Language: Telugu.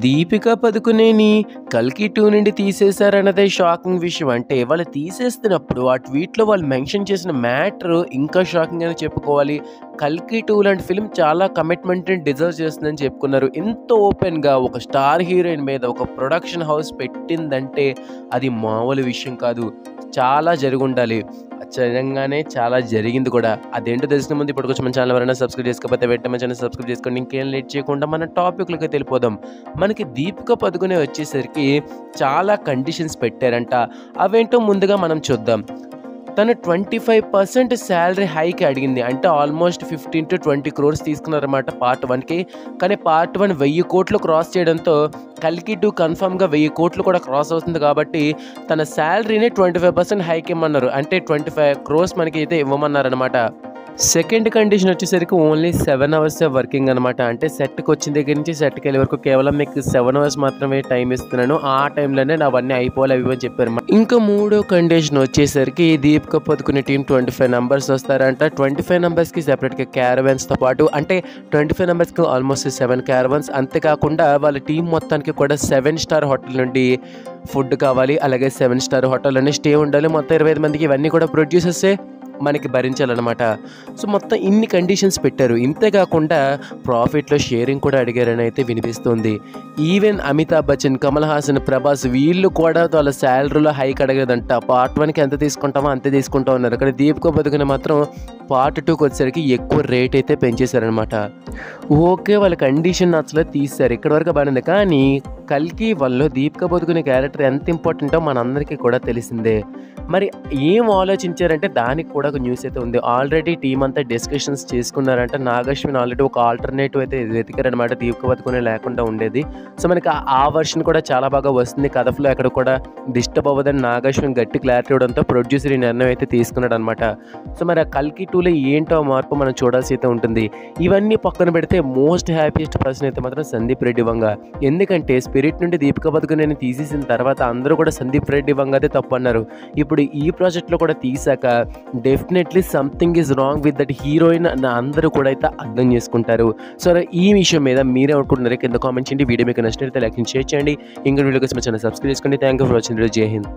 దీపిక పదుకునేని 'కల్కి 2' నుండి తీసేశారన్నదే షాకింగ్ విషయం. అంటే వాళ్ళు తీసేస్తున్నప్పుడు ఆ ట్వీట్‌లో వాళ్ళు మెన్షన్ చేసిన మ్యాటర్ ఇంకా షాకింగ్ అని చెప్పుకోవాలి. 'కల్కి 2' లాంటి ఫిల్మ్ చాలా కమిట్మెంట్‌ని డిజర్వ్ చేస్తుందని చెప్పుకున్నారు. ఇంత ఓపెన్‌గా ఒక స్టార్ హీరోయిన్ మీద ఒక ప్రొడక్షన్ హౌస్ పెట్టిందంటే అది మామూలు విషయం కాదు. చాలా జరిగుండాలి. నిజంగానే చాలా జరిగింది కూడా. అదేంటో తెలిసిన ముందు ఇప్పటికొచ్చి మన ఛానల్ ఎవరైనా సబ్స్క్రైబ్ చేసుకోకపోతే వెంటనే మన ఛానల్ సబ్స్క్రైబ్ చేసుకోండి. ఇంకేం లేట్ చేయకుండా మన టాపిక్‌లోకి వెళ్ళిపోదాం. మనకి దీపిక పదుకునే వచ్చేసరికి చాలా కండిషన్స్ పెట్టారంట. అవేంటో ముందుగా మనం చూద్దాం. తను 25% శాలరీ హైక్ అడిగింది. అంటే ఆల్మోస్ట్ 15-20 క్రోర్స్ తీసుకున్నారన్నమాట పార్ట్ 1కి. కానీ పార్ట్ 1 1000 కోట్లు క్రాస్ చేయడంతో 'కల్కి 2' కన్ఫర్మ్‌గా 1000 కోట్లు కూడా క్రాస్ అవుతుంది కాబట్టి తన శాలరీని 25% హైక్ ఇమ్మన్నారు. అంటే 25 క్రోర్స్ మనకైతే ఇవ్వమన్నారనమాట. సెకండ్ కండిషన్ వచ్చేసరికి ఓన్లీ 7 అవర్సే వర్కింగ్ అనమాట. అంటే సెట్‌కి వచ్చిన దగ్గర నుంచి సెట్‌కి వెళ్ళే వరకు కేవలం మీకు 7 అవర్స్ మాత్రమే టైం ఇస్తున్నాను. ఆ టైంలోనే నావన్నీ అయిపోవాలి అవి అని చెప్పారు. ఇంకా మూడో కండిషన్ వచ్చేసరికి దీపిక పదుకునే టీం 25 మెంబర్స్ వస్తారంట. 25 మెంబర్స్‌కి సెపరేట్‌గా క్యారవాన్స్‌తో పాటు అంటే 25 మెంబర్స్‌కి ఆల్మోస్ట్ 7 క్యారవాన్స్. అంతేకాకుండా వాళ్ళ టీం మొత్తానికి కూడా 7 స్టార్ హోటల్ నుండి ఫుడ్ కావాలి. అలాగే 7 స్టార్ హోటల్‌లోనే స్టే ఉండాలి. మొత్తం 25 మందికి ఇవన్నీ కూడా ప్రొడ్యూసర్సే మనకి భరించాలన్నమాట. సో మొత్తం ఇన్ని కండిషన్స్ పెట్టారు. ఇంతే కాకుండా ప్రాఫిట్‌లో షేరింగ్ కూడా అడిగారని అయితే వినిపిస్తుంది. ఈవెన్ అమితాబ్ బచ్చన్, కమల్ హాసన్, ప్రభాస్ వీళ్ళు కూడా వాళ్ళ శాలరీలో హైక్ అడగదంట. పార్ట్ 1కి ఎంత తీసుకుంటామో అంతే తీసుకుంటా ఉన్నారు. కానీ దీపిక పదుకునే మాత్రం పార్ట్ 2కి వచ్చేసరికి ఎక్కువ రేట్ అయితే పెంచేశారనమాట. ఓకే, వాళ్ళ కండిషన్ నచ్చలేదు తీశారు. ఇక్కడి వరకు బాగుంది. కానీ 'కల్కి 1లో దీపిక పదుకునే క్యారెక్టర్ ఎంత ఇంపార్టెంటో మనందరికీ కూడా తెలిసిందే. మరి ఏం ఆలోచించారంటే దానికి కూడా ఒక న్యూస్ అయితే ఉంది. ఆల్రెడీ టీం అంతా డిస్కషన్స్ చేసుకున్నారంట. నాగశ్విన్ ఆల్రెడీ ఒక ఆల్టర్నేటివ్ అయితే వెతికారనమాట. దీపిక పదుకునే లేకుండా ఉండేది. సో మనకి ఆ వర్షన్ కూడా చాలా బాగా వస్తుంది. కథ ఫ్లో ఎక్కడ కూడా డిస్టర్బ్ అవ్వదని నాగశ్విన్ గట్టి క్లారిటీ ఇవ్వడంతో ప్రొడ్యూసర్ ఈ నిర్ణయం అయితే తీసుకున్నాడు అనమాట. సో మరి ఆ 'కల్కి 2లో ఏంటో మార్పు మనం చూడాల్సి అయితే ఉంటుంది. ఇవన్నీ పక్కన పెడితే మోస్ట్ హ్యాపీయెస్ట్ పర్సన్ అయితే మాత్రం సందీప్ రెడ్డి వంగ. ఎందుకంటే స్పిరిట్ నుండి దీపిక పదుకునేని తీసేసిన తర్వాత అందరూ కూడా సందీప్ రెడ్డి వంగదే తప్పు అన్నారు. ఇప్పుడు ఈ ప్రాజెక్ట్లో కూడా తీసాక definitely something is wrong with that heroine అని అందరూ కూడా అయితే అర్థం చేసుకుంటారు. సో ఈ విషయం మీద మీరే అనుకుంటున్నారు కింద కామెంట్ చేయండి. వీడియో మీకు నచ్చినట్లయితే లైక్ షేర్ చేయండి. ఇంకా వీడియో కోసం ఛానల్ సబ్స్క్రైబ్ చేసుకోండి. Thank you for watching. జై హింద్.